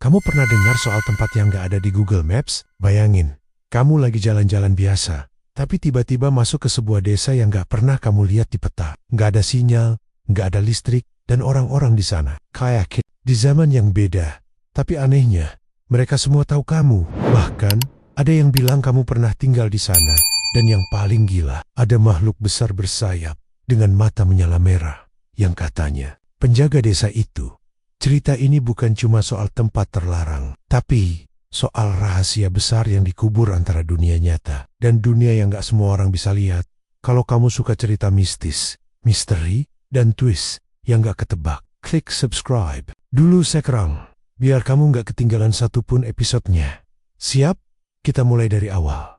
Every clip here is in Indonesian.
Kamu pernah dengar soal tempat yang nggak ada di Google Maps? Bayangin, kamu lagi jalan-jalan biasa, tapi tiba-tiba masuk ke sebuah desa yang nggak pernah kamu lihat di peta. Nggak ada sinyal, nggak ada listrik, dan orang-orang di sana kayak di zaman yang beda. Tapi anehnya, mereka semua tahu kamu. Bahkan, ada yang bilang kamu pernah tinggal di sana. Dan yang paling gila, ada makhluk besar bersayap dengan mata menyala merah yang katanya penjaga desa itu. Cerita ini bukan cuma soal tempat terlarang, tapi soal rahasia besar yang dikubur antara dunia nyata dan dunia yang gak semua orang bisa lihat. Kalau kamu suka cerita mistis, misteri, dan twist yang gak ketebak, klik subscribe dulu sekarang, biar kamu gak ketinggalan satupun episodenya. Siap? Kita mulai dari awal.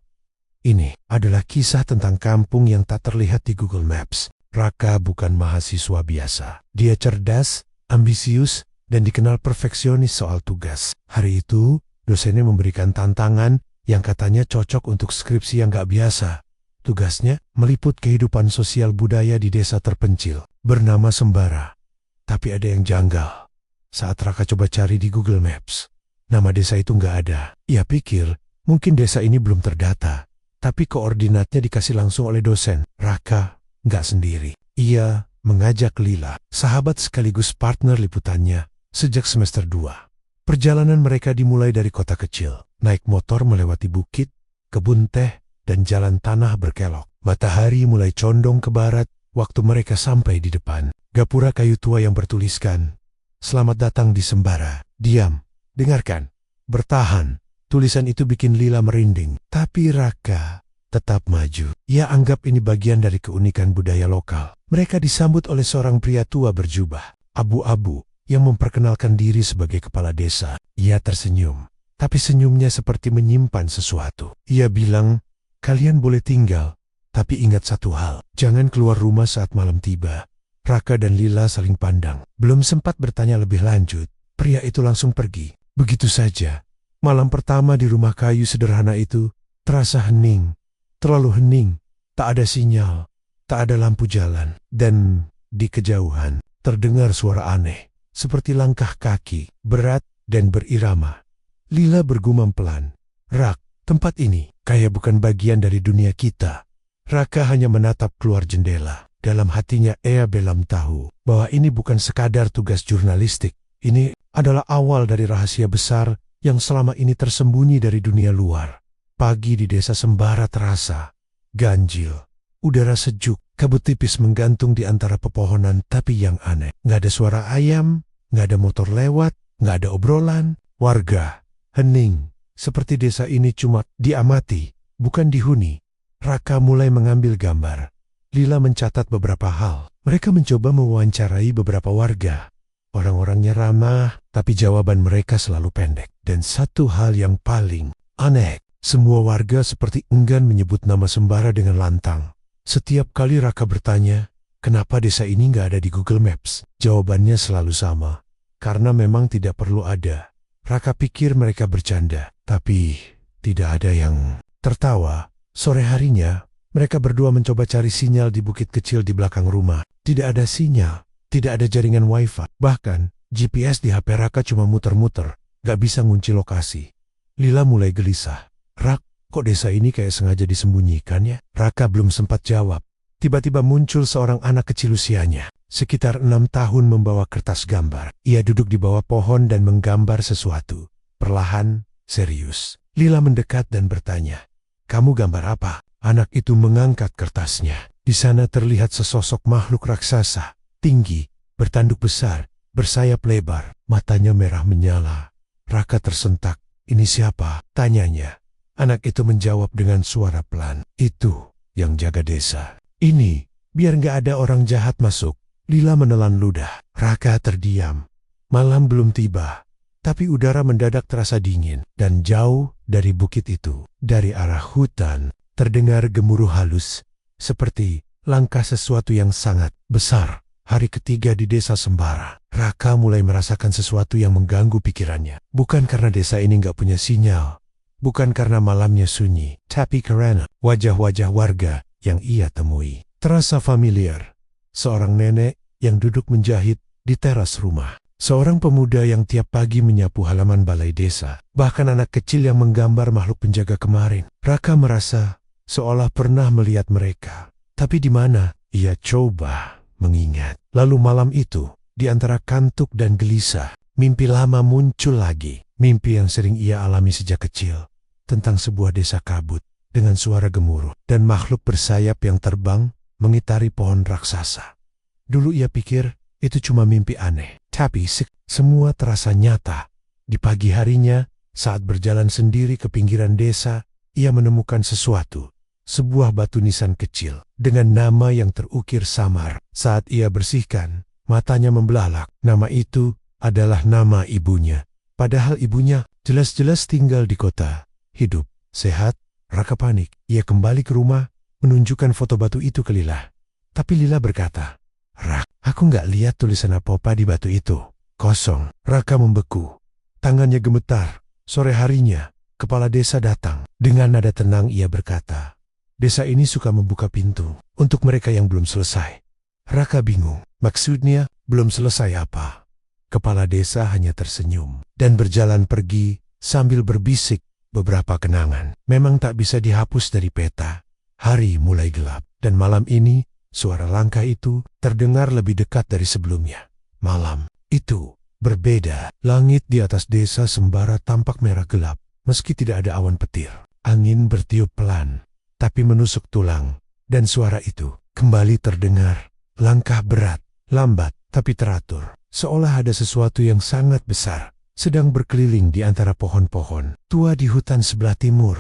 Ini adalah kisah tentang kampung yang tak terlihat di Google Maps. Raka bukan mahasiswa biasa. Dia cerdas, ambisius, dan dikenal perfeksionis soal tugas. Hari itu, dosennya memberikan tantangan yang katanya cocok untuk skripsi yang gak biasa. Tugasnya meliput kehidupan sosial budaya di desa terpencil, bernama Sembara. Tapi ada yang janggal. Saat Raka coba cari di Google Maps, nama desa itu gak ada. Ia pikir, mungkin desa ini belum terdata. Tapi koordinatnya dikasih langsung oleh dosen. Raka gak sendiri. Ia mengajak Lila, sahabat sekaligus partner liputannya, sejak semester 2. Perjalanan mereka dimulai dari kota kecil, naik motor melewati bukit, kebun teh, dan jalan tanah berkelok. Matahari mulai condong ke barat, waktu mereka sampai di depan gapura kayu tua yang bertuliskan, "Selamat datang di Sembara." Diam, dengarkan, bertahan. Tulisan itu bikin Lila merinding, tapi Raka tetap maju. Ia anggap ini bagian dari keunikan budaya lokal. Mereka disambut oleh seorang pria tua berjubah abu-abu yang memperkenalkan diri sebagai kepala desa. Ia tersenyum, tapi senyumnya seperti menyimpan sesuatu. Ia bilang, "Kalian boleh tinggal, tapi ingat satu hal, jangan keluar rumah saat malam tiba." Raka dan Lila saling pandang. Belum sempat bertanya lebih lanjut, pria itu langsung pergi. Begitu saja. Malam pertama di rumah kayu sederhana itu terasa hening, terlalu hening. Tak ada sinyal, tak ada lampu jalan, dan di kejauhan terdengar suara aneh, seperti langkah kaki, berat dan berirama. Lila bergumam pelan, "Rak, tempat ini kayak bukan bagian dari dunia kita." Raka hanya menatap keluar jendela. Dalam hatinya ia belum tahu bahwa ini bukan sekadar tugas jurnalistik. Ini adalah awal dari rahasia besar yang selama ini tersembunyi dari dunia luar. Pagi di desa Sembara terasa ganjil. Udara sejuk, kabut tipis menggantung di antara pepohonan, tapi yang aneh, nggak ada suara ayam, nggak ada motor lewat, nggak ada obrolan. Warga hening, seperti desa ini cuma diamati, bukan dihuni. Raka mulai mengambil gambar. Lila mencatat beberapa hal. Mereka mencoba mewawancarai beberapa warga. Orang-orangnya ramah, tapi jawaban mereka selalu pendek. Dan satu hal yang paling aneh, semua warga seperti enggan menyebut nama Sembara dengan lantang. Setiap kali Raka bertanya, kenapa desa ini nggak ada di Google Maps? Jawabannya selalu sama. Karena memang tidak perlu ada. Raka pikir mereka bercanda, tapi tidak ada yang tertawa. Sore harinya, mereka berdua mencoba cari sinyal di bukit kecil di belakang rumah. Tidak ada sinyal. Tidak ada jaringan wifi. Bahkan, GPS di HP Raka cuma muter-muter, gak bisa ngunci lokasi. Lila mulai gelisah. "Rak, kok desa ini kayak sengaja disembunyikan ya?" Raka belum sempat jawab. Tiba-tiba muncul seorang anak kecil usianya, sekitar 6 tahun, membawa kertas gambar. Ia duduk di bawah pohon dan menggambar sesuatu. Perlahan, serius. Lila mendekat dan bertanya, "Kamu gambar apa?" Anak itu mengangkat kertasnya. Di sana terlihat sesosok makhluk raksasa. Tinggi, bertanduk besar, bersayap lebar, matanya merah menyala. Raka tersentak. "Ini siapa?" tanyanya. Anak itu menjawab dengan suara pelan, "Itu yang jaga desa. Ini, biar gak ada orang jahat masuk." Lila menelan ludah. Raka terdiam. Malam belum tiba, tapi udara mendadak terasa dingin. Dan jauh dari bukit itu, dari arah hutan, terdengar gemuruh halus, seperti langkah sesuatu yang sangat besar. Hari ketiga di desa Sembara, Raka mulai merasakan sesuatu yang mengganggu pikirannya. Bukan karena desa ini nggak punya sinyal, bukan karena malamnya sunyi, tapi karena wajah-wajah warga yang ia temui terasa familiar. Seorang nenek yang duduk menjahit di teras rumah. Seorang pemuda yang tiap pagi menyapu halaman balai desa. Bahkan anak kecil yang menggambar makhluk penjaga kemarin. Raka merasa seolah pernah melihat mereka. Tapi di mana? Ia coba mengingat. Lalu malam itu, di antara kantuk dan gelisah, mimpi lama muncul lagi. Mimpi yang sering ia alami sejak kecil. Tentang sebuah desa kabut dengan suara gemuruh dan makhluk bersayap yang terbang mengitari pohon raksasa. Dulu ia pikir itu cuma mimpi aneh. Tapi semua terasa nyata. Di pagi harinya, saat berjalan sendiri ke pinggiran desa, ia menemukan sesuatu. Sebuah batu nisan kecil dengan nama yang terukir samar. Saat ia bersihkan, matanya membelalak. Nama itu adalah nama ibunya. Padahal ibunya jelas-jelas tinggal di kota. Hidup, sehat. Raka panik. Ia kembali ke rumah, menunjukkan foto batu itu ke Lila. Tapi Lila berkata, "Rak, aku nggak lihat tulisan apa-apa di batu itu. Kosong." Raka membeku. Tangannya gemetar. Sore harinya, kepala desa datang. Dengan nada tenang ia berkata, "Desa ini suka membuka pintu untuk mereka yang belum selesai." Raka bingung. Maksudnya, belum selesai apa? Kepala desa hanya tersenyum dan berjalan pergi sambil berbisik beberapa kenangan. Memang tak bisa dihapus dari peta. Hari mulai gelap dan malam ini suara langkah itu terdengar lebih dekat dari sebelumnya. Malam itu berbeda. Langit di atas desa sembara tampak merah gelap. Meski tidak ada awan petir, angin bertiup pelan, tapi menusuk tulang. Dan suara itu kembali terdengar. Langkah berat, lambat, tapi teratur. Seolah ada sesuatu yang sangat besar sedang berkeliling di antara pohon-pohon tua di hutan sebelah timur.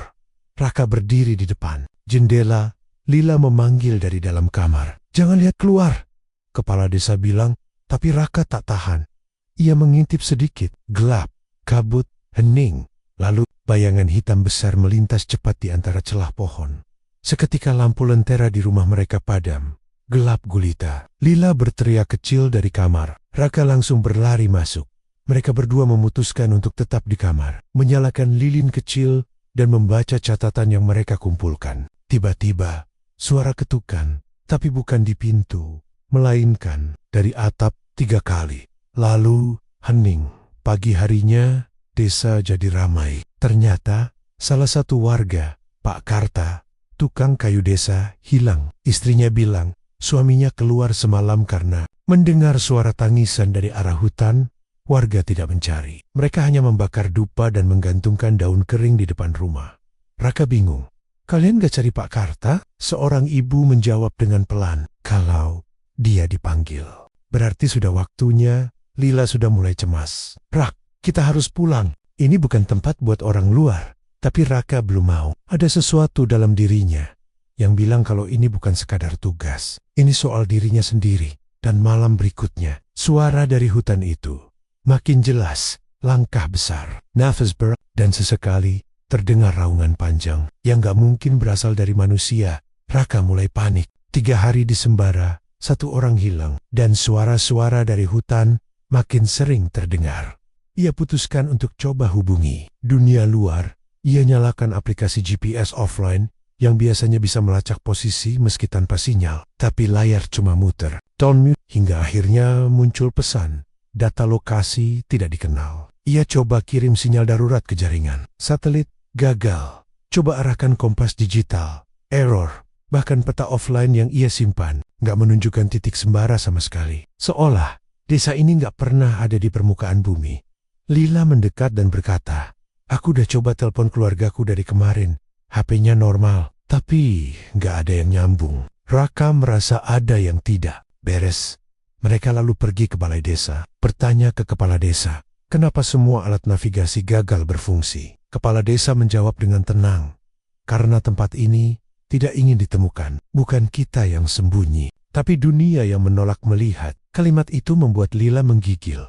Raka berdiri di depan jendela. Lila memanggil dari dalam kamar, "Jangan lihat keluar." Kepala desa bilang, tapi Raka tak tahan. Ia mengintip sedikit, gelap, kabut, hening. Lalu bayangan hitam besar melintas cepat di antara celah pohon. Seketika lampu lentera di rumah mereka padam. Gelap gulita. Lila berteriak kecil dari kamar. Raka langsung berlari masuk. Mereka berdua memutuskan untuk tetap di kamar, menyalakan lilin kecil dan membaca catatan yang mereka kumpulkan. Tiba-tiba, suara ketukan, tapi bukan di pintu, melainkan dari atap 3 kali. Lalu, hening. Pagi harinya, desa jadi ramai. Ternyata, salah satu warga, Pak Karta, tukang kayu desa, hilang. Istrinya bilang, suaminya keluar semalam karena mendengar suara tangisan dari arah hutan. Warga tidak mencari. Mereka hanya membakar dupa dan menggantungkan daun kering di depan rumah. Raka bingung. "Kalian gak cari Pak Karta?" Seorang ibu menjawab dengan pelan, "Kalau dia dipanggil, berarti sudah waktunya." Lila sudah mulai cemas. "Rak, kita harus pulang. Ini bukan tempat buat orang luar." Tapi Raka belum mau. Ada sesuatu dalam dirinya yang bilang kalau ini bukan sekadar tugas. Ini soal dirinya sendiri. Dan malam berikutnya, suara dari hutan itu makin jelas. Langkah besar, nafas berat, dan sesekali terdengar raungan panjang yang gak mungkin berasal dari manusia. Raka mulai panik. 3 hari di sembara, 1 orang hilang, dan suara-suara dari hutan makin sering terdengar. Ia putuskan untuk coba hubungi dunia luar. Ia nyalakan aplikasi GPS offline yang biasanya bisa melacak posisi meski tanpa sinyal. Tapi layar cuma muter. Tone mute hingga akhirnya muncul pesan. Data lokasi tidak dikenal. Ia coba kirim sinyal darurat ke jaringan. Satelit gagal. Coba arahkan kompas digital. Error. Bahkan peta offline yang ia simpan nggak menunjukkan titik sembara sama sekali. Seolah desa ini nggak pernah ada di permukaan bumi. Lila mendekat dan berkata, "Aku udah coba telepon keluargaku dari kemarin. HP-nya normal, tapi nggak ada yang nyambung." Raka merasa ada yang tidak beres. Mereka lalu pergi ke balai desa, bertanya ke kepala desa, kenapa semua alat navigasi gagal berfungsi. Kepala desa menjawab dengan tenang, "Karena tempat ini tidak ingin ditemukan. Bukan kita yang sembunyi, tapi dunia yang menolak melihat." Kalimat itu membuat Lila menggigil.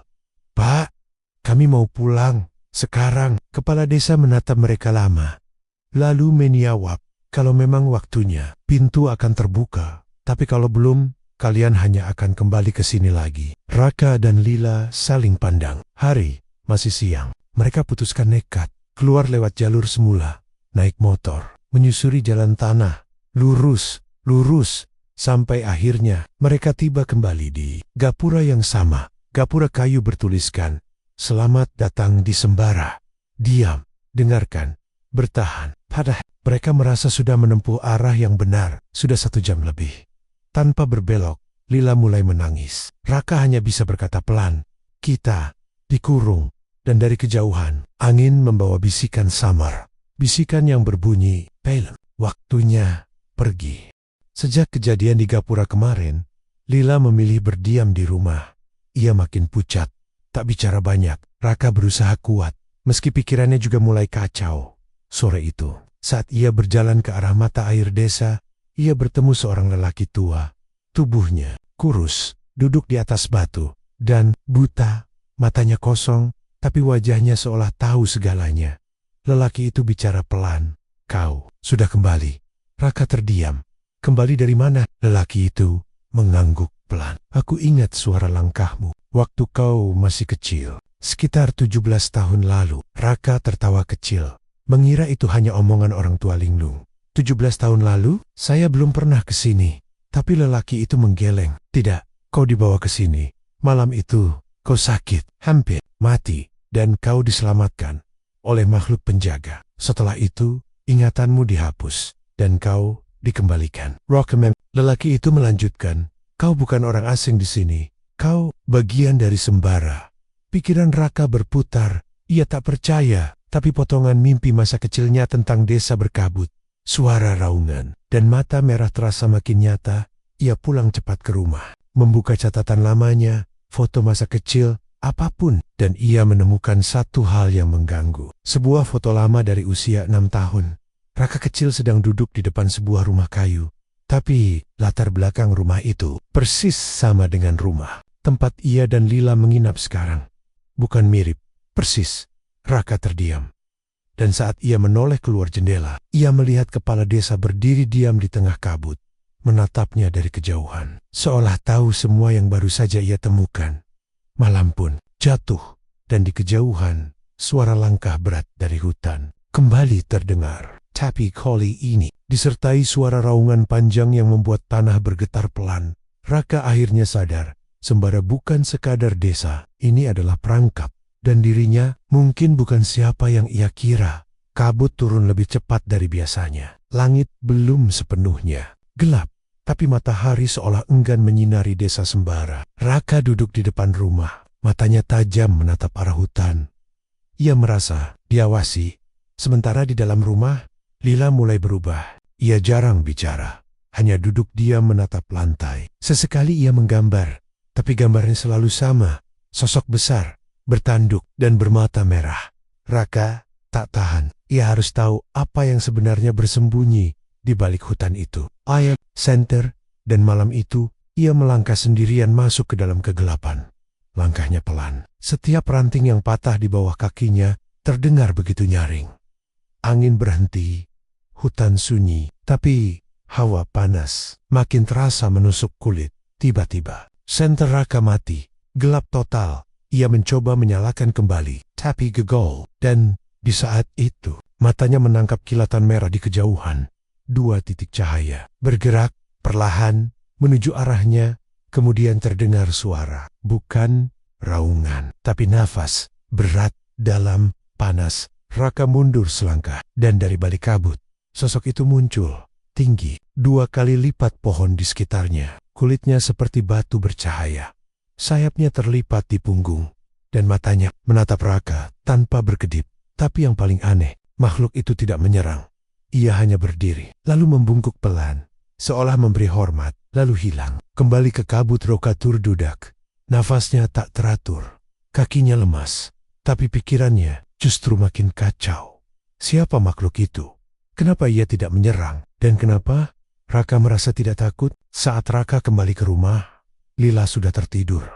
"Pak, kami mau pulang sekarang." Kepala desa menatap mereka lama, lalu menjawab, "Kalau memang waktunya, pintu akan terbuka. Tapi kalau belum, kalian hanya akan kembali ke sini lagi." Raka dan Lila saling pandang. Hari masih siang. Mereka putuskan nekat, keluar lewat jalur semula, naik motor, menyusuri jalan tanah, lurus, sampai akhirnya mereka tiba kembali di gapura yang sama. Gapura kayu bertuliskan, "Selamat datang di Sembara. Diam, dengarkan, bertahan." Padahal mereka merasa sudah menempuh arah yang benar, sudah 1 jam lebih. Tanpa berbelok, Lila mulai menangis. Raka hanya bisa berkata pelan, "Kita dikurung." Dan dari kejauhan, angin membawa bisikan samar. Bisikan yang berbunyi, "Palem, waktunya pergi." Sejak kejadian di Gapura kemarin, Lila memilih berdiam di rumah. Ia makin pucat, tak bicara banyak. Raka berusaha kuat, meski pikirannya juga mulai kacau. Sore itu, saat ia berjalan ke arah mata air desa, ia bertemu seorang lelaki tua. Tubuhnya kurus, duduk di atas batu, dan buta, matanya kosong, tapi wajahnya seolah tahu segalanya. Lelaki itu bicara pelan, "Kau sudah kembali." Raka terdiam. "Kembali dari mana?" Lelaki itu mengangguk pelan. "Aku ingat suara langkahmu waktu kau masih kecil, sekitar 17 tahun lalu." Raka tertawa kecil, mengira itu hanya omongan orang tua linglung. 17 tahun lalu? Saya belum pernah ke sini." Tapi lelaki itu menggeleng. "Tidak, kau dibawa ke sini. Malam itu, kau sakit, hampir mati, dan kau diselamatkan oleh makhluk penjaga. Setelah itu, ingatanmu dihapus, dan kau dikembalikan." Rockman, lelaki itu melanjutkan, "Kau bukan orang asing di sini. Kau bagian dari Sembara." Pikiran Raka berputar. Ia tak percaya, tapi potongan mimpi masa kecilnya tentang desa berkabut. Suara raungan, dan mata merah terasa makin nyata. Ia pulang cepat ke rumah, membuka catatan lamanya, foto masa kecil, apapun, dan ia menemukan satu hal yang mengganggu. Sebuah foto lama dari usia 6 tahun. Raka kecil sedang duduk di depan sebuah rumah kayu. Tapi latar belakang rumah itu persis sama dengan rumah tempat ia dan Lila menginap sekarang. Bukan mirip, persis. Raka terdiam. Dan saat ia menoleh keluar jendela, ia melihat kepala desa berdiri diam di tengah kabut, menatapnya dari kejauhan, seolah tahu semua yang baru saja ia temukan. Malam pun jatuh, dan di kejauhan, suara langkah berat dari hutan kembali terdengar. Tapi kali ini disertai suara raungan panjang yang membuat tanah bergetar pelan. Raka akhirnya sadar, Sembara bukan sekadar desa, ini adalah perangkap. Dan dirinya mungkin bukan siapa yang ia kira. Kabut turun lebih cepat dari biasanya. Langit belum sepenuhnya gelap, tapi matahari seolah enggan menyinari desa Sembara. Raka duduk di depan rumah, matanya tajam menatap arah hutan. Ia merasa diawasi. Sementara di dalam rumah, Lila mulai berubah. Ia jarang bicara, hanya duduk diam menatap lantai. Sesekali ia menggambar, tapi gambarnya selalu sama. Sosok besar, bertanduk, dan bermata merah. Raka tak tahan. Ia harus tahu apa yang sebenarnya bersembunyi di balik hutan itu. Ayat center, dan malam itu, ia melangkah sendirian masuk ke dalam kegelapan. Langkahnya pelan. Setiap ranting yang patah di bawah kakinya terdengar begitu nyaring. Angin berhenti, hutan sunyi, tapi hawa panas makin terasa menusuk kulit. Tiba-tiba, senter Raka mati. Gelap total. Ia mencoba menyalakan kembali, tapi gagal. Dan di saat itu, matanya menangkap kilatan merah di kejauhan. 2 titik cahaya bergerak perlahan menuju arahnya. Kemudian terdengar suara, bukan raungan, tapi nafas berat, dalam, panas. Raka mundur selangkah, dan dari balik kabut, sosok itu muncul, tinggi, 2 kali lipat pohon di sekitarnya. Kulitnya seperti batu bercahaya. Sayapnya terlipat di punggung, dan matanya menatap Raka tanpa berkedip. Tapi yang paling aneh, makhluk itu tidak menyerang. Ia hanya berdiri, lalu membungkuk pelan, seolah memberi hormat, lalu hilang. Kembali ke kabut Roka terdudak. Nafasnya tak teratur, kakinya lemas, tapi pikirannya justru makin kacau. Siapa makhluk itu? Kenapa ia tidak menyerang? Dan kenapa Raka merasa tidak takut? Saat Raka kembali ke rumah, Lila sudah tertidur.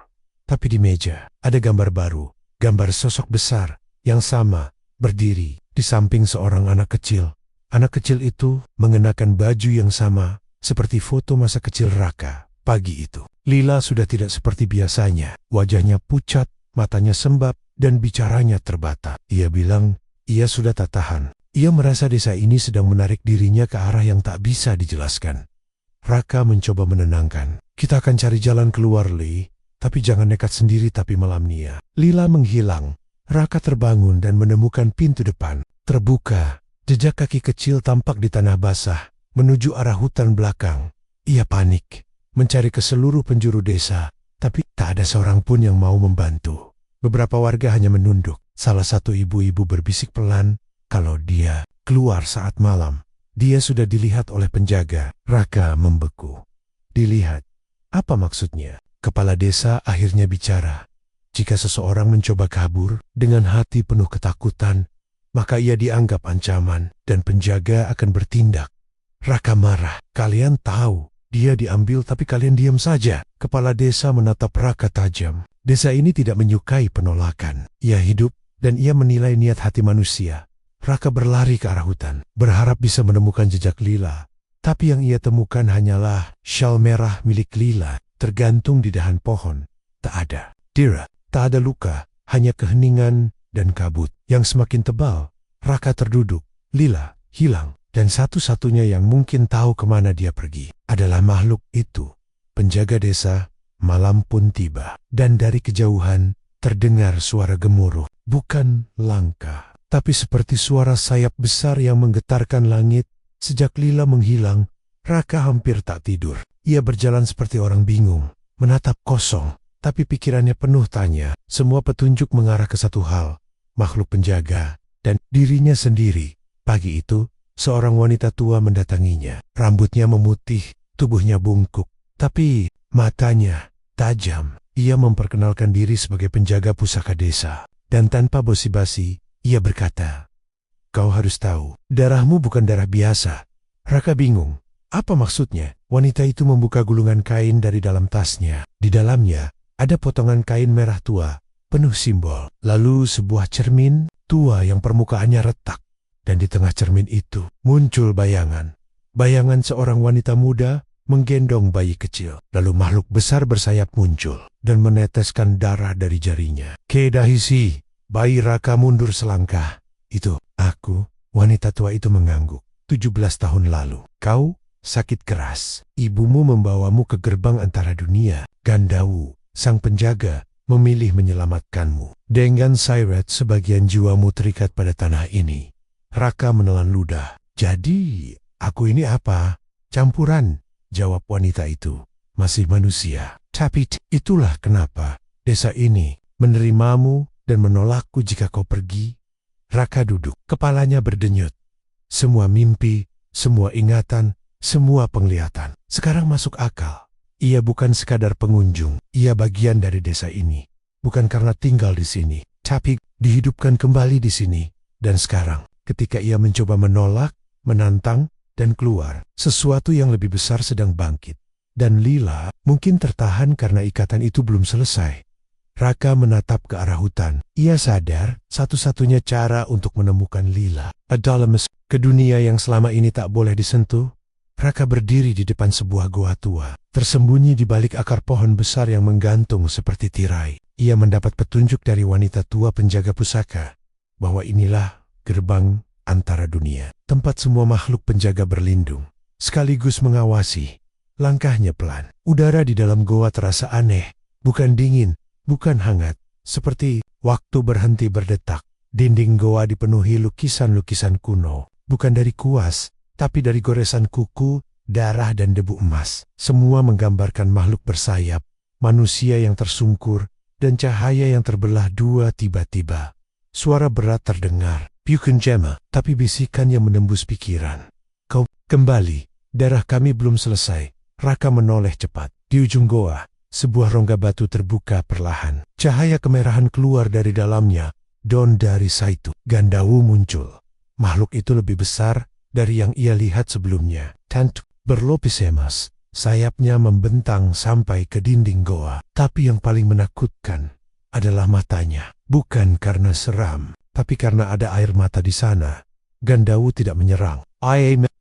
Tapi di meja ada gambar baru, gambar sosok besar yang sama berdiri di samping seorang anak kecil. Anak kecil itu mengenakan baju yang sama seperti foto masa kecil Raka pagi itu. Lila sudah tidak seperti biasanya. Wajahnya pucat, matanya sembab, dan bicaranya terbatas. Ia bilang, ia sudah tak tahan. Ia merasa desa ini sedang menarik dirinya ke arah yang tak bisa dijelaskan. Raka mencoba menenangkan. Kita akan cari jalan keluar, Li. Tapi jangan nekat sendiri tapi malam nia. Lila menghilang. Raka terbangun dan menemukan pintu depan. Terbuka. Jejak kaki kecil tampak di tanah basah. Menuju arah hutan belakang. Ia panik. Mencari ke seluruh penjuru desa. Tapi tak ada seorang pun yang mau membantu. Beberapa warga hanya menunduk. Salah satu ibu-ibu berbisik pelan kalau dia keluar saat malam. Dia sudah dilihat oleh penjaga. Raka membeku. Dilihat. Apa maksudnya? Kepala desa akhirnya bicara. Jika seseorang mencoba kabur dengan hati penuh ketakutan, maka ia dianggap ancaman dan penjaga akan bertindak. Raka marah. Kalian tahu, dia diambil tapi kalian diam saja. Kepala desa menatap Raka tajam. Desa ini tidak menyukai penolakan. Ia hidup dan ia menilai niat hati manusia. Raka berlari ke arah hutan, berharap bisa menemukan jejak Lila. Tapi yang ia temukan hanyalah syal merah milik Lila, tergantung di dahan pohon. Tak ada dera, tak ada luka, hanya keheningan dan kabut yang semakin tebal. Raka terduduk. Lila hilang, dan satu-satunya yang mungkin tahu kemana dia pergi adalah makhluk itu. Penjaga desa. Malam pun tiba, dan dari kejauhan terdengar suara gemuruh. Bukan langkah, tapi seperti suara sayap besar yang menggetarkan langit. Sejak Lila menghilang, Raka hampir tak tidur. Ia berjalan seperti orang bingung, menatap kosong, tapi pikirannya penuh tanya. Semua petunjuk mengarah ke satu hal, makhluk penjaga, dan dirinya sendiri. Pagi itu, seorang wanita tua mendatanginya. Rambutnya memutih, tubuhnya bungkuk, tapi matanya tajam. Ia memperkenalkan diri sebagai penjaga pusaka desa. Dan tanpa basa-basi, ia berkata, "Kau harus tahu, darahmu bukan darah biasa." Raka bingung. Apa maksudnya? Wanita itu membuka gulungan kain dari dalam tasnya. Di dalamnya, ada potongan kain merah tua, penuh simbol. Lalu sebuah cermin tua yang permukaannya retak. Dan di tengah cermin itu, muncul bayangan. Bayangan seorang wanita muda menggendong bayi kecil. Lalu makhluk besar bersayap muncul dan meneteskan darah dari jarinya. "Kedahisi." Bayi Raka mundur selangkah. "Itu aku." Wanita tua itu mengangguk. 17 tahun lalu. "Kau sakit keras. Ibumu membawamu ke gerbang antara dunia. Gandawu, sang penjaga, memilih menyelamatkanmu. Dengan Sairet sebagian jiwamu terikat pada tanah ini." Raka menelan ludah. "Jadi, aku ini apa? Campuran?" Jawab wanita itu. "Masih manusia. Tapi itulah kenapa desa ini menerimamu dan menolakku jika kau pergi." Raka duduk. Kepalanya berdenyut. Semua mimpi, semua ingatan, semua penglihatan sekarang masuk akal. Ia bukan sekadar pengunjung. Ia bagian dari desa ini. Bukan karena tinggal di sini, tapi dihidupkan kembali di sini. Dan sekarang, ketika ia mencoba menolak, menantang, dan keluar, sesuatu yang lebih besar sedang bangkit. Dan Lila mungkin tertahan karena ikatan itu belum selesai. Raka menatap ke arah hutan. Ia sadar satu-satunya cara untuk menemukan Lila adalah ke dunia yang selama ini tak boleh disentuh. Raka berdiri di depan sebuah goa tua, tersembunyi di balik akar pohon besar yang menggantung seperti tirai. Ia mendapat petunjuk dari wanita tua penjaga pusaka, bahwa inilah gerbang antara dunia, tempat semua makhluk penjaga berlindung, sekaligus mengawasi. Langkahnya pelan. Udara di dalam goa terasa aneh, bukan dingin, bukan hangat, seperti waktu berhenti berdetak. Dinding goa dipenuhi lukisan-lukisan kuno, bukan dari kuas, tapi dari goresan kuku, darah dan debu emas. Semua menggambarkan makhluk bersayap, manusia yang tersungkur, dan cahaya yang terbelah dua tiba-tiba. Suara berat terdengar. Bukan jema, tapi bisikan yang menembus pikiran. "Kau kembali, darah kami belum selesai." Raka menoleh cepat. Di ujung goa, sebuah rongga batu terbuka perlahan. Cahaya kemerahan keluar dari dalamnya. Daun dari saitu. Gandawu muncul. Makhluk itu lebih besar dari yang ia lihat sebelumnya. Tantu berlapis emas. Sayapnya membentang sampai ke dinding goa. Tapi yang paling menakutkan adalah matanya. Bukan karena seram, tapi karena ada air mata di sana. Gandawu tidak menyerang.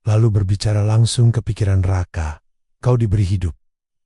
Lalu berbicara langsung ke pikiran Raka. "Kau diberi hidup,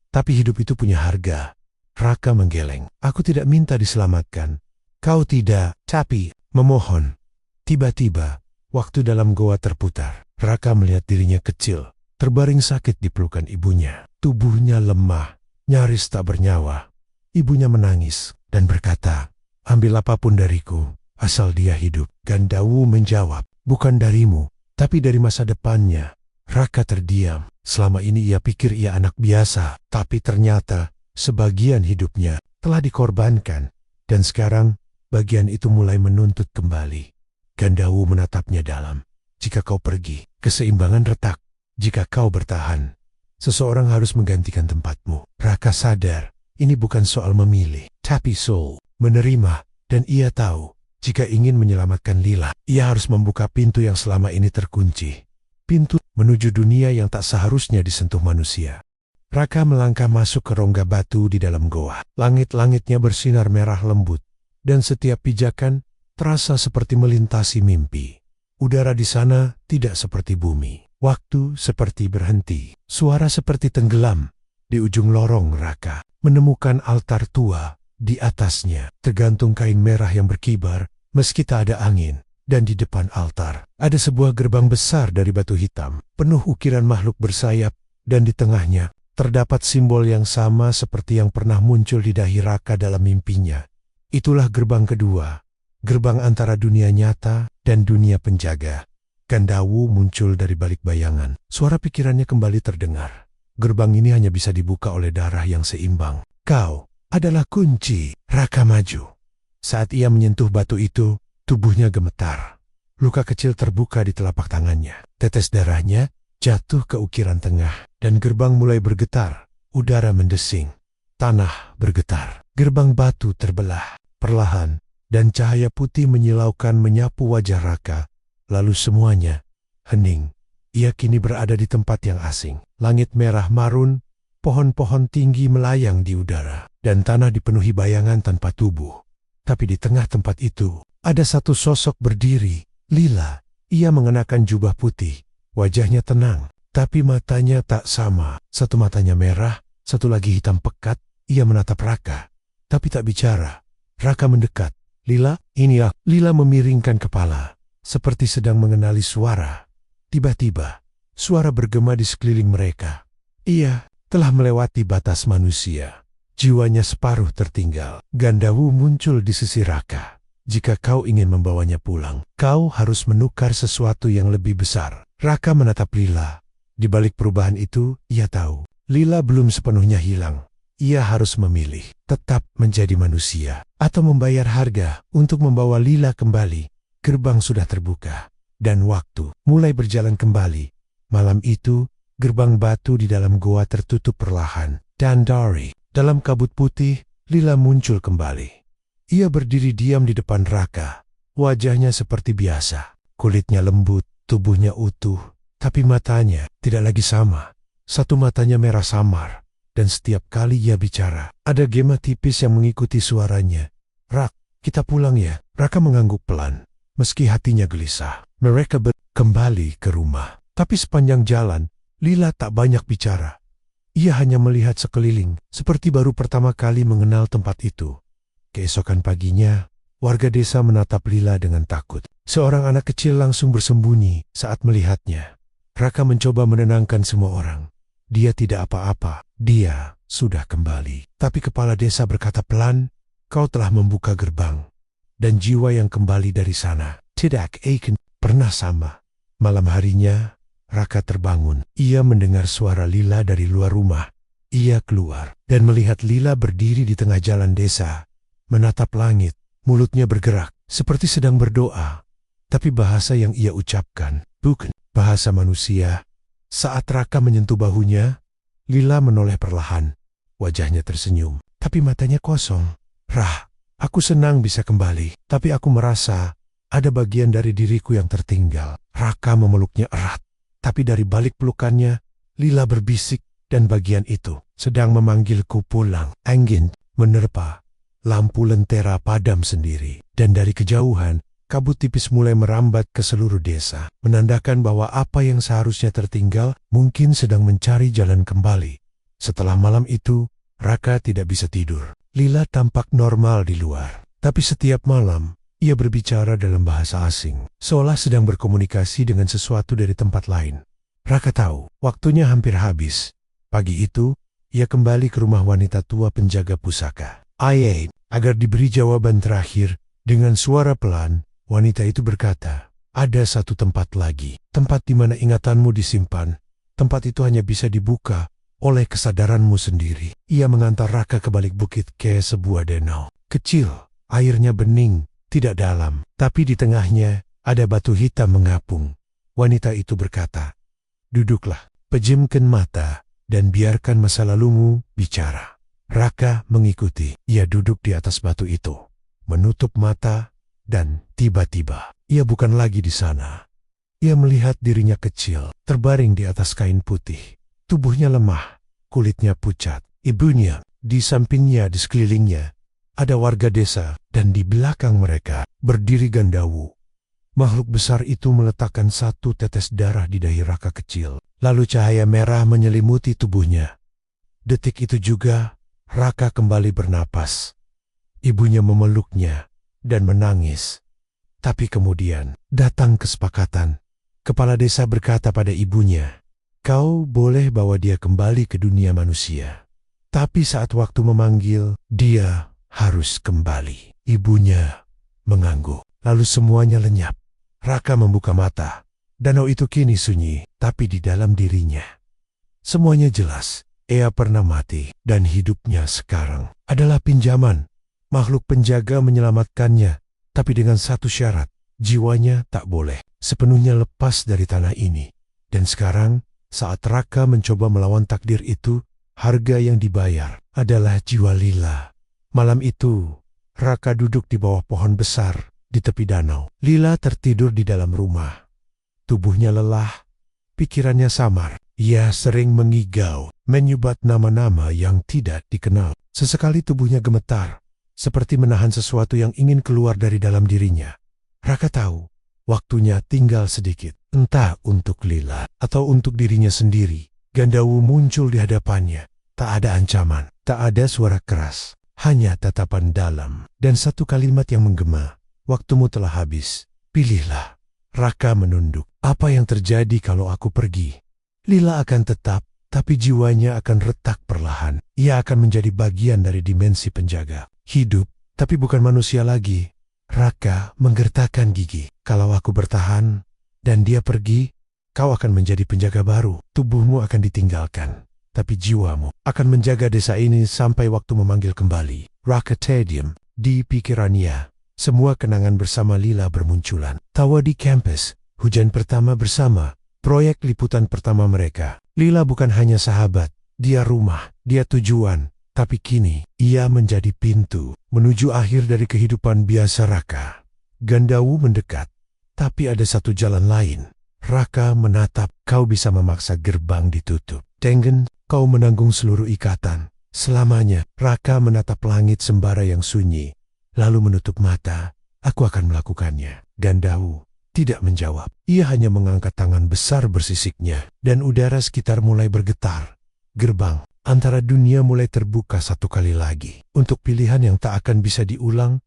tapi hidup itu punya harga." Raka menggeleng. "Aku tidak minta diselamatkan." "Kau tidak, tapi memohon." Tiba-tiba, waktu dalam goa terputar. Raka melihat dirinya kecil, terbaring sakit di pelukan ibunya. Tubuhnya lemah, nyaris tak bernyawa. Ibunya menangis dan berkata, "Ambil apapun dariku, asal dia hidup." Gandawu menjawab, "Bukan darimu, tapi dari masa depannya." Raka terdiam. Selama ini ia pikir ia anak biasa, tapi ternyata sebagian hidupnya telah dikorbankan. Dan sekarang bagian itu mulai menuntut kembali. Gandawu menatapnya dalam. "Jika kau pergi, keseimbangan retak. Jika kau bertahan, seseorang harus menggantikan tempatmu." Raka sadar, ini bukan soal memilih, tapi soul menerima. Dan ia tahu, jika ingin menyelamatkan Lila, ia harus membuka pintu yang selama ini terkunci. Pintu menuju dunia yang tak seharusnya disentuh manusia. Raka melangkah masuk ke rongga batu di dalam goa. Langit-langitnya bersinar merah lembut, dan setiap pijakan terasa seperti melintasi mimpi. Udara di sana tidak seperti bumi. Waktu seperti berhenti. Suara seperti tenggelam. Di ujung lorong Raka menemukan altar tua. Di atasnya tergantung kain merah yang berkibar meski tak ada angin. Dan di depan altar ada sebuah gerbang besar dari batu hitam, penuh ukiran makhluk bersayap, dan di tengahnya terdapat simbol yang sama seperti yang pernah muncul di dahi Raka dalam mimpinya. Itulah gerbang kedua, gerbang antara dunia nyata dan dunia penjaga. Gandawu muncul dari balik bayangan. Suara pikirannya kembali terdengar. Gerbang ini hanya bisa dibuka oleh darah yang seimbang. "Kau adalah kunci." Raka maju. Saat ia menyentuh batu itu, tubuhnya gemetar. Luka kecil terbuka di telapak tangannya. Tetes darahnya jatuh ke ukiran tengah, dan gerbang mulai bergetar. Udara mendesing. Tanah bergetar. Gerbang batu terbelah. Perlahan, dan cahaya putih menyilaukan menyapu wajah Raka. Lalu semuanya hening. Ia kini berada di tempat yang asing. Langit merah marun, pohon-pohon tinggi melayang di udara, dan tanah dipenuhi bayangan tanpa tubuh. Tapi di tengah tempat itu, ada satu sosok berdiri, Lila. Ia mengenakan jubah putih. Wajahnya tenang, tapi matanya tak sama. Satu matanya merah, satu lagi hitam pekat. Ia menatap Raka, tapi tak bicara. Raka mendekat. "Lila, ini aku." Lila memiringkan kepala, seperti sedang mengenali suara. Tiba-tiba, suara bergema di sekeliling mereka. Ia telah melewati batas manusia. Jiwanya separuh tertinggal. Gandawu muncul di sisi Raka. "Jika kau ingin membawanya pulang, kau harus menukar sesuatu yang lebih besar." Raka menatap Lila. Di balik perubahan itu, ia tahu Lila belum sepenuhnya hilang. Ia harus memilih, tetap menjadi manusia, atau membayar harga untuk membawa Lila kembali. Gerbang sudah terbuka, dan waktu mulai berjalan kembali. Malam itu, gerbang batu di dalam goa tertutup perlahan. Dan dalam kabut putih, Lila muncul kembali. Ia berdiri diam di depan Raka. Wajahnya seperti biasa. Kulitnya lembut, tubuhnya utuh. Tapi matanya tidak lagi sama. Satu matanya merah samar. Dan setiap kali ia bicara, ada gema tipis yang mengikuti suaranya. "Rak, kita pulang ya." Raka mengangguk pelan. Meski hatinya gelisah, mereka kembali ke rumah. Tapi sepanjang jalan, Lila tak banyak bicara. Ia hanya melihat sekeliling, seperti baru pertama kali mengenal tempat itu. Keesokan paginya, warga desa menatap Lila dengan takut. Seorang anak kecil langsung bersembunyi saat melihatnya. Raka mencoba menenangkan semua orang. Dia tidak apa-apa, dia sudah kembali. Tapi kepala desa berkata pelan, "Kau telah membuka gerbang." Dan jiwa yang kembali dari sana tidak akan pernah sama. Malam harinya, Raka terbangun. Ia mendengar suara Lila dari luar rumah. Ia keluar dan melihat Lila berdiri di tengah jalan desa, menatap langit. Mulutnya bergerak seperti sedang berdoa. Tapi bahasa yang ia ucapkan bukan bahasa manusia. Saat Raka menyentuh bahunya, Lila menoleh perlahan. Wajahnya tersenyum, tapi matanya kosong. "Rah, aku senang bisa kembali, tapi aku merasa ada bagian dari diriku yang tertinggal." Raka memeluknya erat. Tapi dari balik pelukannya, Lila berbisik, "Dan bagian itu sedang memanggilku pulang." Angin menerpa, lampu lentera padam sendiri, dan dari kejauhan, kabut tipis mulai merambat ke seluruh desa, menandakan bahwa apa yang seharusnya tertinggal mungkin sedang mencari jalan kembali. Setelah malam itu, Raka tidak bisa tidur. Lila tampak normal di luar, tapi setiap malam, ia berbicara dalam bahasa asing, seolah sedang berkomunikasi dengan sesuatu dari tempat lain. Raka tahu, waktunya hampir habis. Pagi itu, Ia kembali ke rumah wanita tua penjaga pusaka. Ayah, agar diberi jawaban terakhir, dengan suara pelan, wanita itu berkata, ada satu tempat lagi, tempat di mana ingatanmu disimpan. Tempat itu hanya bisa dibuka oleh kesadaranmu sendiri. Ia mengantar Raka ke balik bukit ke sebuah danau. Kecil, airnya bening, tidak dalam, tapi di tengahnya ada batu hitam mengapung. Wanita itu berkata, duduklah, pejamkan mata, dan biarkan masa lalumu bicara. Raka mengikuti. Ia duduk di atas batu itu, menutup mata, dan tiba-tiba, ia bukan lagi di sana. Ia melihat dirinya kecil, terbaring di atas kain putih. Tubuhnya lemah, kulitnya pucat. Ibunya, di sampingnya, di sekelilingnya, ada warga desa, dan di belakang mereka berdiri Gandawu. Makhluk besar itu meletakkan satu tetes darah di dahi Raka kecil. Lalu cahaya merah menyelimuti tubuhnya. Detik itu juga, Raka kembali bernapas. Ibunya memeluknya dan menangis. Tapi kemudian, datang kesepakatan. Kepala desa berkata pada ibunya, kau boleh bawa dia kembali ke dunia manusia. Tapi saat waktu memanggil, dia harus kembali. Ibunya mengangguk. Lalu semuanya lenyap. Raka membuka mata. Danau itu kini sunyi, tapi di dalam dirinya semuanya jelas. Ia pernah mati, dan hidupnya sekarang adalah pinjaman. Makhluk penjaga menyelamatkannya, tapi dengan satu syarat, jiwanya tak boleh sepenuhnya lepas dari tanah ini. Dan sekarang, saat Raka mencoba melawan takdir itu, harga yang dibayar adalah jiwa Lila. Malam itu, Raka duduk di bawah pohon besar di tepi danau. Lila tertidur di dalam rumah. Tubuhnya lelah, pikirannya samar. Ia sering mengigau, menyubat nama-nama yang tidak dikenal. Sesekali tubuhnya gemetar, seperti menahan sesuatu yang ingin keluar dari dalam dirinya. Raka tahu, waktunya tinggal sedikit. Entah untuk Lila atau untuk dirinya sendiri. Gandawu muncul di hadapannya. Tak ada ancaman, tak ada suara keras. Hanya tatapan dalam dan satu kalimat yang menggema. Waktumu telah habis, pilihlah. Raka menunduk. Apa yang terjadi kalau aku pergi? Lila akan tetap, tapi jiwanya akan retak perlahan. Ia akan menjadi bagian dari dimensi penjaga. Hidup, tapi bukan manusia lagi. Raka menggertakkan gigi. Kalau aku bertahan, dan dia pergi, kau akan menjadi penjaga baru. Tubuhmu akan ditinggalkan, tapi jiwamu akan menjaga desa ini sampai waktu memanggil kembali. Raka terdiam. Di pikirannya, semua kenangan bersama Lila bermunculan. Tawa di kampus, hujan pertama bersama, proyek liputan pertama mereka. Lila bukan hanya sahabat, dia rumah, dia tujuan. Tapi kini, ia menjadi pintu menuju akhir dari kehidupan biasa Raka. Gandawu mendekat, tapi ada satu jalan lain. Raka menatap, kau bisa memaksa gerbang ditutup. Tengen, kau menanggung seluruh ikatan. Selamanya, Raka menatap langit sembara yang sunyi. Lalu menutup mata, aku akan melakukannya. Gandawu tidak menjawab. Ia hanya mengangkat tangan besar bersisiknya, dan udara sekitar mulai bergetar. Gerbang antara dunia mulai terbuka satu kali lagi. Untuk pilihan yang tak akan bisa diulang,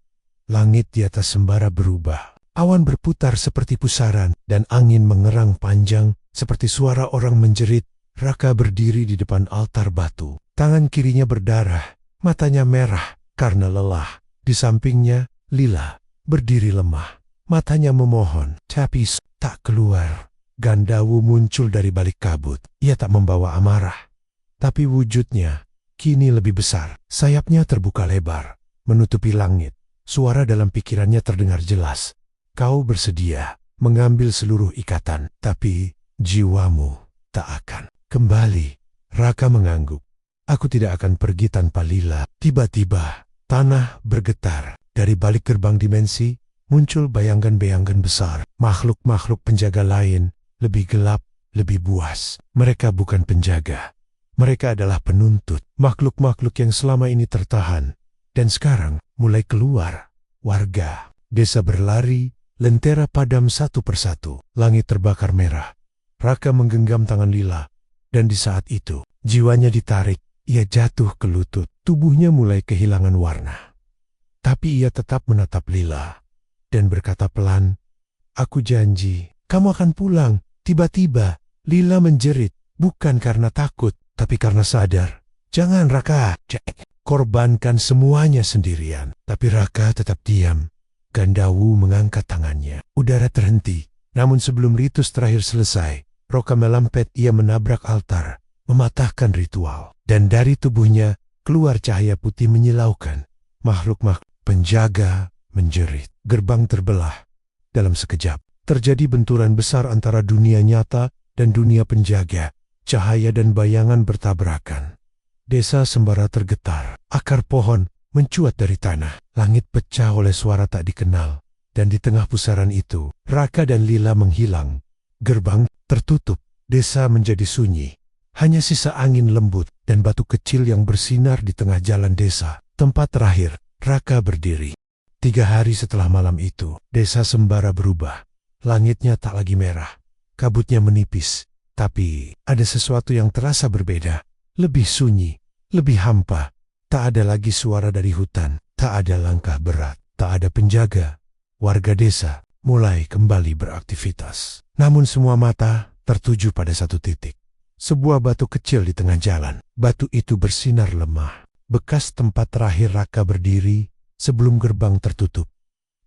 langit di atas sembara berubah. Awan berputar seperti pusaran, dan angin mengerang panjang seperti suara orang menjerit. Raka berdiri di depan altar batu. Tangan kirinya berdarah, matanya merah karena lelah. Di sampingnya, Lila berdiri lemah. Matanya memohon, tapi tak keluar. Gandawu muncul dari balik kabut. Ia tak membawa amarah, tapi wujudnya kini lebih besar. Sayapnya terbuka lebar, menutupi langit. Suara dalam pikirannya terdengar jelas. Kau bersedia mengambil seluruh ikatan, tapi jiwamu tak akan kembali. Raka mengangguk. Aku tidak akan pergi tanpa Lila. Tiba-tiba, tanah bergetar. Dari balik gerbang dimensi, muncul bayangan-bayangan besar. Makhluk-makhluk penjaga lain, lebih gelap, lebih buas. Mereka bukan penjaga. Mereka adalah penuntut. Makhluk-makhluk yang selama ini tertahan. Dan sekarang, mulai keluar. Warga desa berlari, lentera padam satu persatu. Langit terbakar merah. Raka menggenggam tangan Lila. Dan di saat itu, jiwanya ditarik. Ia jatuh ke lutut. Tubuhnya mulai kehilangan warna. Tapi ia tetap menatap Lila. Dan berkata pelan, aku janji, kamu akan pulang. Tiba-tiba, Lila menjerit. Bukan karena takut, tapi karena sadar. Jangan Raka, korbankan semuanya sendirian. Tapi Raka tetap diam. Gandawu mengangkat tangannya. Udara terhenti. Namun sebelum ritus terakhir selesai, Roka melampet, ia menabrak altar, mematahkan ritual. Dan dari tubuhnya keluar cahaya putih menyilaukan. Makhluk-makhluk penjaga menjerit. Gerbang terbelah. Dalam sekejap, terjadi benturan besar antara dunia nyata dan dunia penjaga. Cahaya dan bayangan bertabrakan. Desa Sembara tergetar. Akar pohon mencuat dari tanah. Langit pecah oleh suara tak dikenal. Dan di tengah pusaran itu, Raka dan Lila menghilang. Gerbang tertutup. Desa menjadi sunyi. Hanya sisa angin lembut dan batu kecil yang bersinar di tengah jalan desa. Tempat terakhir, Raka berdiri. 3 hari setelah malam itu, Desa Sembara berubah. Langitnya tak lagi merah. Kabutnya menipis. Tapi ada sesuatu yang terasa berbeda. Lebih sunyi, lebih hampa. Tak ada lagi suara dari hutan. Tak ada langkah berat. Tak ada penjaga. Warga desa mulai kembali beraktivitas. Namun semua mata tertuju pada satu titik. Sebuah batu kecil di tengah jalan. Batu itu bersinar lemah. Bekas tempat terakhir Raka berdiri sebelum gerbang tertutup.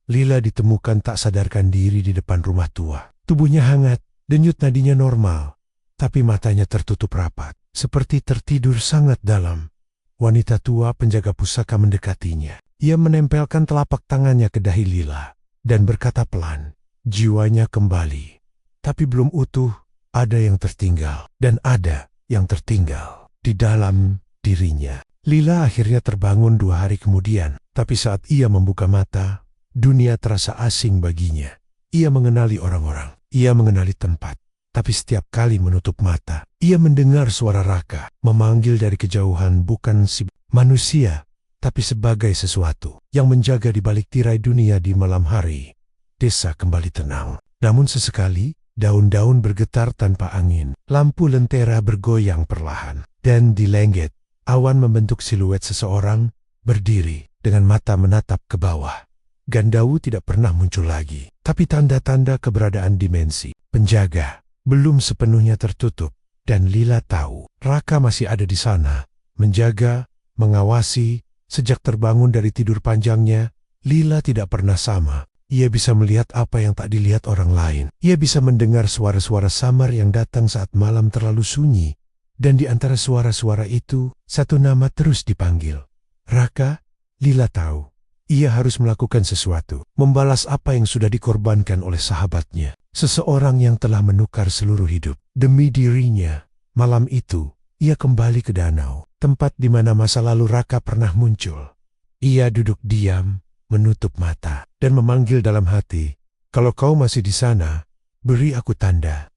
Lila ditemukan tak sadarkan diri di depan rumah tua. Tubuhnya hangat, denyut nadinya normal. Tapi matanya tertutup rapat. Seperti tertidur sangat dalam. Wanita tua penjaga pusaka mendekatinya. Ia menempelkan telapak tangannya ke dahi Lila dan berkata pelan, jiwanya kembali. Tapi belum utuh, ada yang tertinggal dan ada yang tertinggal di dalam dirinya. Lila akhirnya terbangun 2 hari kemudian, tapi saat ia membuka mata, dunia terasa asing baginya. Ia mengenali orang-orang, ia mengenali tempat. Tapi setiap kali menutup mata, ia mendengar suara Raka, memanggil dari kejauhan bukan si manusia, tapi sebagai sesuatu yang menjaga di balik tirai dunia di malam hari. Desa kembali tenang. Namun sesekali, daun-daun bergetar tanpa angin. Lampu lentera bergoyang perlahan. Dan di lengget, awan membentuk siluet seseorang berdiri dengan mata menatap ke bawah. Gandawu tidak pernah muncul lagi. Tapi tanda-tanda keberadaan dimensi penjaga belum sepenuhnya tertutup, dan Lila tahu Raka masih ada di sana, menjaga, mengawasi. Sejak terbangun dari tidur panjangnya, Lila tidak pernah sama. Ia bisa melihat apa yang tak dilihat orang lain. Ia bisa mendengar suara-suara samar yang datang saat malam terlalu sunyi, dan di antara suara-suara itu, satu nama terus dipanggil. Raka. Lila tahu, ia harus melakukan sesuatu, membalas apa yang sudah dikorbankan oleh sahabatnya. Seseorang yang telah menukar seluruh hidup demi dirinya. Malam itu, ia kembali ke danau, tempat di mana masa lalu Raka pernah muncul. Ia duduk diam, menutup mata, dan memanggil dalam hati, kalau kau masih di sana, beri aku tanda.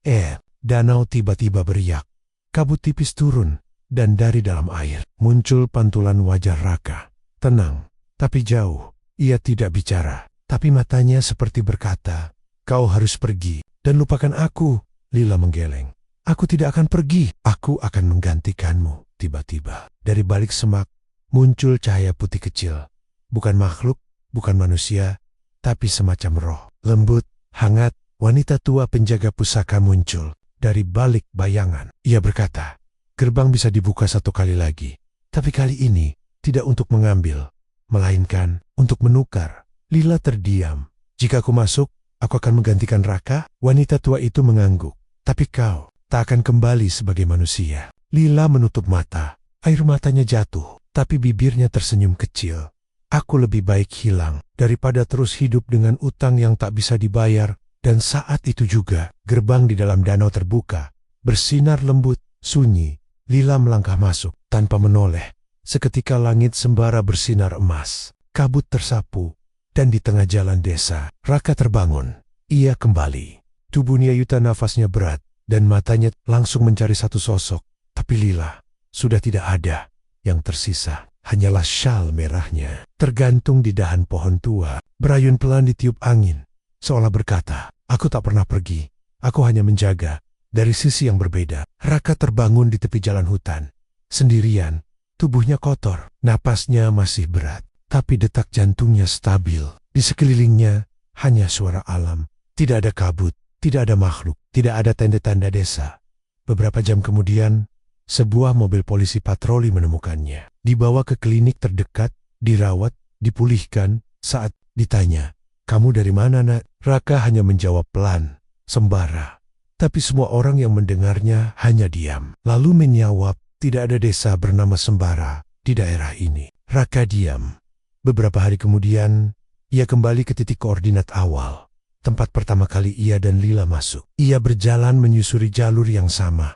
Danau tiba-tiba beriak. Kabut tipis turun, dan dari dalam air muncul pantulan wajah Raka. Tenang, tapi jauh. Ia tidak bicara, tapi matanya seperti berkata, kau harus pergi, dan lupakan aku. Lila menggeleng. Aku tidak akan pergi, aku akan menggantikanmu. Tiba-tiba, dari balik semak, muncul cahaya putih kecil. Bukan makhluk, bukan manusia, tapi semacam roh. Lembut, hangat, wanita tua penjaga pusaka muncul. Dari balik bayangan, ia berkata, gerbang bisa dibuka 1 kali lagi. Tapi kali ini, tidak untuk mengambil, melainkan untuk menukar. Lila terdiam. Jika aku masuk, aku akan menggantikan Raka. Wanita tua itu mengangguk. Tapi kau tak akan kembali sebagai manusia. Lila menutup mata. Air matanya jatuh, tapi bibirnya tersenyum kecil. Aku lebih baik hilang daripada terus hidup dengan utang yang tak bisa dibayar. Dan saat itu juga, gerbang di dalam danau terbuka. Bersinar lembut, sunyi. Lila melangkah masuk tanpa menoleh. Seketika langit sembara bersinar emas. Kabut tersapu. Dan di tengah jalan desa, Raka terbangun. Ia kembali. Tubuhnya yuta, nafasnya berat. Dan matanya langsung mencari satu sosok. Tapi Lila sudah tidak ada. Yang tersisa hanyalah syal merahnya. Tergantung di dahan pohon tua. Berayun pelan ditiup angin. Seolah berkata, aku tak pernah pergi. Aku hanya menjaga. Dari sisi yang berbeda, Raka terbangun di tepi jalan hutan. Sendirian, tubuhnya kotor. Napasnya masih berat. Tapi detak jantungnya stabil. Di sekelilingnya, hanya suara alam. Tidak ada kabut, tidak ada makhluk, tidak ada tanda-tanda desa. Beberapa jam kemudian, Sebuah mobil polisi patroli menemukannya. Dibawa ke klinik terdekat, dirawat, dipulihkan. Saat ditanya, "Kamu dari mana, Nak?" Raka hanya menjawab pelan, sembara. Tapi semua orang yang mendengarnya hanya diam. Lalu menjawab, "Tidak ada desa bernama Sembara di daerah ini." Raka diam. Beberapa hari kemudian, ia kembali ke titik koordinat awal. Tempat pertama kali ia dan Lila masuk. Ia berjalan menyusuri jalur yang sama.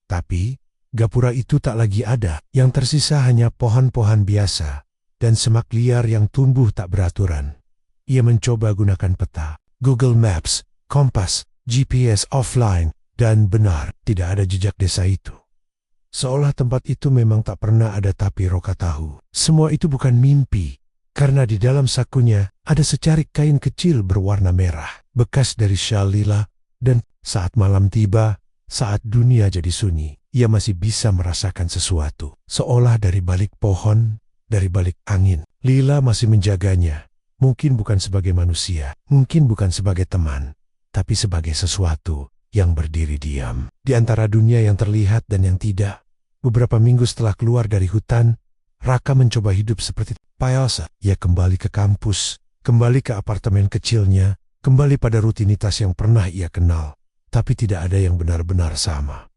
Tapi, gapura itu tak lagi ada. Yang tersisa hanya pohon-pohon biasa dan semak liar yang tumbuh tak beraturan. Ia mencoba gunakan peta, Google Maps, kompas, GPS offline, dan benar, tidak ada jejak desa itu. Seolah tempat itu memang tak pernah ada, tapi Raka tahu. Semua itu bukan mimpi. Karena di dalam sakunya ada secarik kain kecil berwarna merah, bekas dari syal Lila, dan saat malam tiba, saat dunia jadi sunyi, ia masih bisa merasakan sesuatu. Seolah dari balik pohon, dari balik angin, Lila masih menjaganya. Mungkin bukan sebagai manusia, mungkin bukan sebagai teman, tapi sebagai sesuatu yang berdiri diam di antara dunia yang terlihat dan yang tidak. Beberapa minggu setelah keluar dari hutan, Raka mencoba hidup seperti biasa. Ia kembali ke kampus, kembali ke apartemen kecilnya, kembali pada rutinitas yang pernah ia kenal. Tapi tidak ada yang benar-benar sama.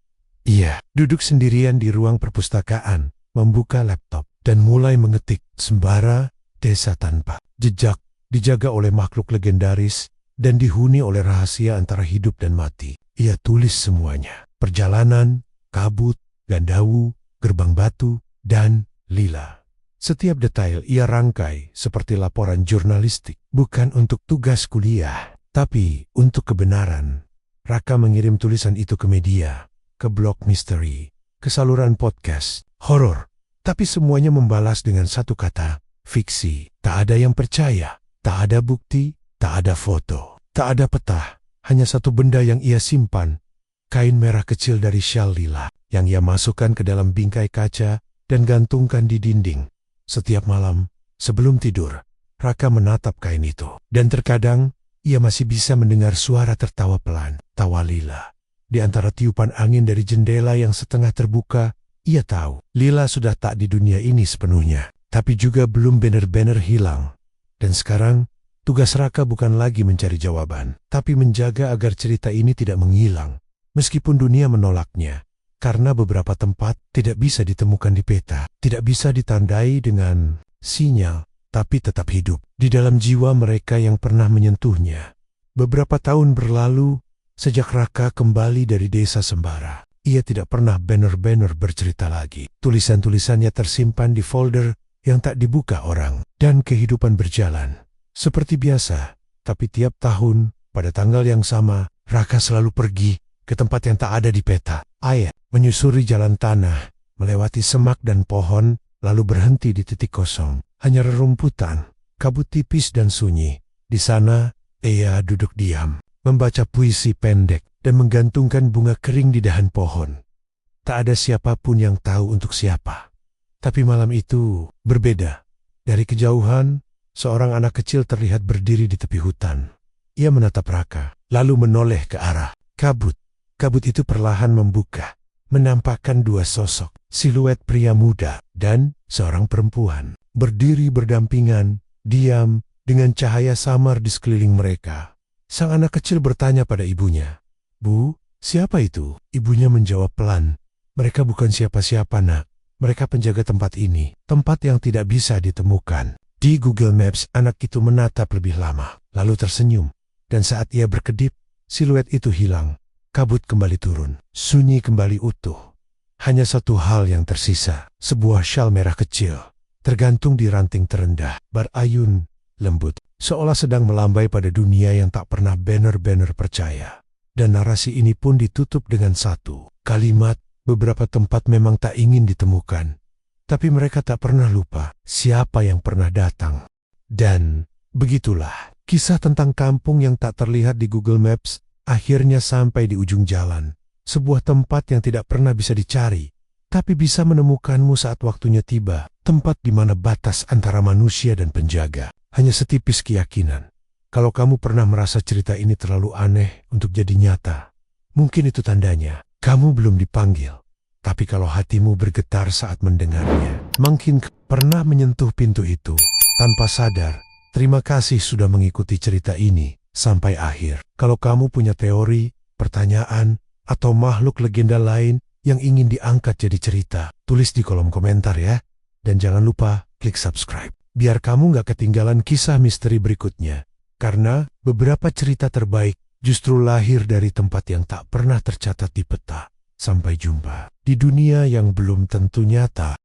Ia duduk sendirian di ruang perpustakaan, membuka laptop, dan mulai mengetik. Sembara, desa tanpa jejak, dijaga oleh makhluk legendaris, dan dihuni oleh rahasia antara hidup dan mati. Ia tulis semuanya. Perjalanan, kabut, Gandawu, gerbang batu, dan Lila. Setiap detail ia rangkai seperti laporan jurnalistik, bukan untuk tugas kuliah, tapi untuk kebenaran. Raka mengirim tulisan itu ke media, ke blog misteri, ke saluran podcast, horor. Tapi semuanya membalas dengan satu kata, fiksi. Tak ada yang percaya, tak ada bukti, tak ada foto, tak ada peta. Hanya satu benda yang ia simpan, kain merah kecil dari syal Lila, yang ia masukkan ke dalam bingkai kaca dan gantungkan di dinding. Setiap malam, sebelum tidur, Raka menatap kain itu. Dan terkadang, ia masih bisa mendengar suara tertawa pelan, tawa Lila. Di antara tiupan angin dari jendela yang setengah terbuka, ia tahu Lila sudah tak di dunia ini sepenuhnya. Tapi juga belum benar-benar hilang. Dan sekarang, tugas Raka bukan lagi mencari jawaban, tapi menjaga agar cerita ini tidak menghilang. Meskipun dunia menolaknya. Karena beberapa tempat tidak bisa ditemukan di peta, tidak bisa ditandai dengan sinyal, tapi tetap hidup di dalam jiwa mereka yang pernah menyentuhnya. Beberapa tahun berlalu, sejak Raka kembali dari desa Sembara, ia tidak pernah benar-benar bercerita lagi. Tulisan-tulisannya tersimpan di folder yang tak dibuka orang, dan kehidupan berjalan. Seperti biasa, tapi tiap tahun, pada tanggal yang sama, Raka selalu pergi ke tempat yang tak ada di peta. Ayat menyusuri jalan tanah, melewati semak dan pohon, lalu berhenti di titik kosong. Hanya rerumputan, kabut tipis dan sunyi. Di sana, ia duduk diam, membaca puisi pendek, dan menggantungkan bunga kering di dahan pohon. Tak ada siapapun yang tahu untuk siapa. Tapi malam itu berbeda. Dari kejauhan, seorang anak kecil terlihat berdiri di tepi hutan. Ia menatap Raka, lalu menoleh ke arah kabut. Kabut itu perlahan membuka, menampakkan dua sosok, siluet pria muda dan seorang perempuan, berdiri berdampingan, diam, dengan cahaya samar di sekeliling mereka. Sang anak kecil bertanya pada ibunya, "Bu, siapa itu?" Ibunya menjawab pelan, "Mereka bukan siapa-siapa, Nak. Mereka penjaga tempat ini, tempat yang tidak bisa ditemukan." Di Google Maps, anak itu menatap lebih lama, lalu tersenyum. Dan saat ia berkedip, siluet itu hilang. Kabut kembali turun, sunyi kembali utuh. Hanya satu hal yang tersisa, sebuah syal merah kecil, tergantung di ranting terendah, berayun, lembut, seolah sedang melambai pada dunia yang tak pernah benar-benar percaya. Dan narasi ini pun ditutup dengan satu kalimat, beberapa tempat memang tak ingin ditemukan, tapi mereka tak pernah lupa siapa yang pernah datang. Dan begitulah, kisah tentang kampung yang tak terlihat di Google Maps, akhirnya sampai di ujung jalan, sebuah tempat yang tidak pernah bisa dicari, tapi bisa menemukanmu saat waktunya tiba, tempat di mana batas antara manusia dan penjaga hanya setipis keyakinan. Kalau kamu pernah merasa cerita ini terlalu aneh untuk jadi nyata, mungkin itu tandanya kamu belum dipanggil. Tapi kalau hatimu bergetar saat mendengarnya, mungkin pernah menyentuh pintu itu tanpa sadar. Terima kasih sudah mengikuti cerita ini sampai akhir. Kalau kamu punya teori, pertanyaan, atau makhluk legenda lain yang ingin diangkat jadi cerita, tulis di kolom komentar ya. Dan jangan lupa klik subscribe, biar kamu gak ketinggalan kisah misteri berikutnya. Karena beberapa cerita terbaik justru lahir dari tempat yang tak pernah tercatat di peta. Sampai jumpa di dunia yang belum tentu nyata.